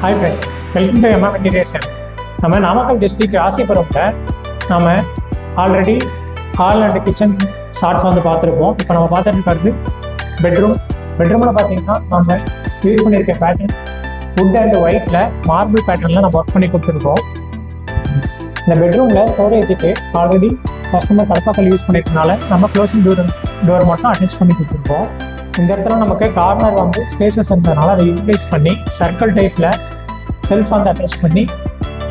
Hi friends, welcome to Emma materials. நம்ம Namakkal district ராசிபுரத்தில் நம்ம already hall and kitchen shorts வந்து பார்த்துருப்போம். இப்போ நம்ம பார்த்துட்டு இருக்கிறது பெட்ரூமில் பார்த்தீங்கன்னா நம்ம யூஸ் பண்ணியிருக்க பேட்டர்ன் வுட் அண்ட் ஒயிட்டில் மார்பிள் பேட்டர்னில் நம்ம ஒர்க் பண்ணி கொடுத்துருக்கோம். இந்த பெட்ரூமில் ஸ்டோரேஜுக்கு ஆல்ரெடி கஸ்டமர் கடப்பாக்கல் யூஸ் பண்ணியிருக்கனால நம்ம க்ளோசிங் டோர் மட்டும் அட்டாச் பண்ணி கொடுத்துருக்கோம். இந்த இடத்துல நமக்கு கார்னர் வந்து ஸ்பேசஸ் இருந்ததுனால அதை யூட்டிலைஸ் பண்ணி சர்க்கிள் டைப்பில் செல்ஃப் வந்து அட்டாச் பண்ணி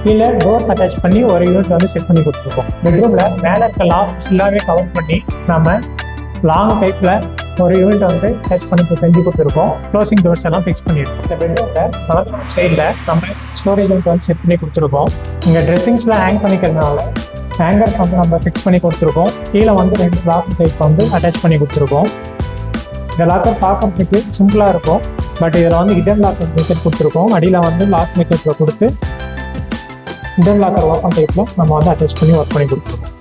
கீழே டோர்ஸ் அட்டாச் பண்ணி ஒரு யூனிட் வந்து செட் பண்ணி கொடுத்துருக்கோம். பெட்ரூமில் மேலே இருக்க லாஃப்ட் ஃபுல்லாகவே கவர் பண்ணி நம்ம லாங் டைப்பில் ஒரு யூனிட் வந்து டச் பண்ணி செஞ்சு கொடுத்துருக்கோம். க்ளோசிங் டோர்ஸ் எல்லாம் ஃபிக்ஸ் பண்ணியிருக்கோம். இந்த பெட்ரூமில் வலது சைடில் நம்ம ஸ்டோரேஜ் வந்து செட் பண்ணி கொடுத்துருக்கோம். இங்கே ட்ரெஸ்ஸிங்ஸ்லாம் ஹேங் பண்ணிக்கிறதுனால ஹேங்கர்ஸ் வந்து நம்ம ஃபிக்ஸ் பண்ணி கொடுத்துருக்கோம். கீழே வந்து 2 லாக் டைப் வந்து அட்டாச் பண்ணி கொடுத்துருக்கோம். இந்த லாக்கர் பார்க்கறதுக்கு சிம்பிளாக இருக்கும், பட் இதில் வந்து ஹிடன் லாக்கர் மெத்தட் கொடுத்துருக்கோம். அடியில் வந்து லாக் மெத்தடில் கொடுத்து ஹிடன் லாக்கர் ஓப்பன் டைப்பில் நம்ம வந்து அட்டாச் பண்ணி ஒர்க் பண்ணி கொடுத்துருக்கோம்.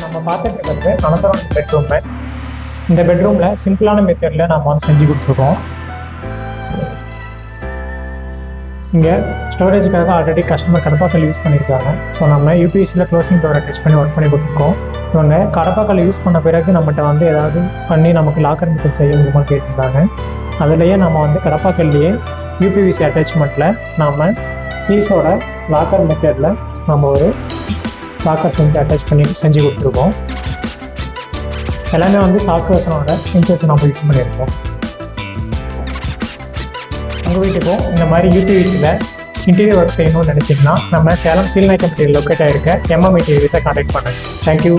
நம்ம பார்த்துட்டு இருக்கிறது அனந்தரம் பெட்ரூமு. இந்த பெட்ரூமில் சிம்பிளான மெத்தடில் நம்ம வந்து செஞ்சு கொடுத்துருக்கோம். இங்கே ஸ்டோரேஜுக்காக ஆல்ரெடி கஸ்டமர் கடப்பாக்கல் யூஸ் பண்ணியிருக்காங்க. ஸோ நம்ம யூபிஎஸ்சியில் க்ளோசிங் டோரை டச் பண்ணி ஒர்க் பண்ணி கொடுத்துருக்கோம். இவங்க கடப்பாக்கல் யூஸ் பண்ண பிறகு நம்மகிட்ட வந்து ஏதாவது பண்ணி நமக்கு லாக்கர் மெத்தட் செய்ய முடியுமா கேட்டிருந்தாங்க. அதுலேயே நம்ம வந்து கடப்பாக்கல்லையே யூபிவிசி அட்டாச்மெண்ட்டில் நம்ம பீஸோட லாக்கர் மெத்தடில் நம்ம ஒரு லாக்கர் அட்டாச் பண்ணி செஞ்சு கொடுத்துருக்கோம். எல்லாமே வந்து சாஃப்ட் வெர்ஷனோட இன்ச்சஸ் நம்ம யூஸ் பண்ணியிருக்கோம். உங்கள் வீட்டுக்கும் இந்த மாதிரி யூபிவிசியில் இன்டீரியர் ஒர்க் செய்யணும்னு நினச்சிங்கன்னா நம்ம சேலம் சீல்நாயக்கம் மெட்டீரியல் லொக்கேட் ஆகிருக்க எம்மா மெட்டீரியல்ஸை கான்டாக்ட் பண்ணுங்கள். தேங்க்யூ.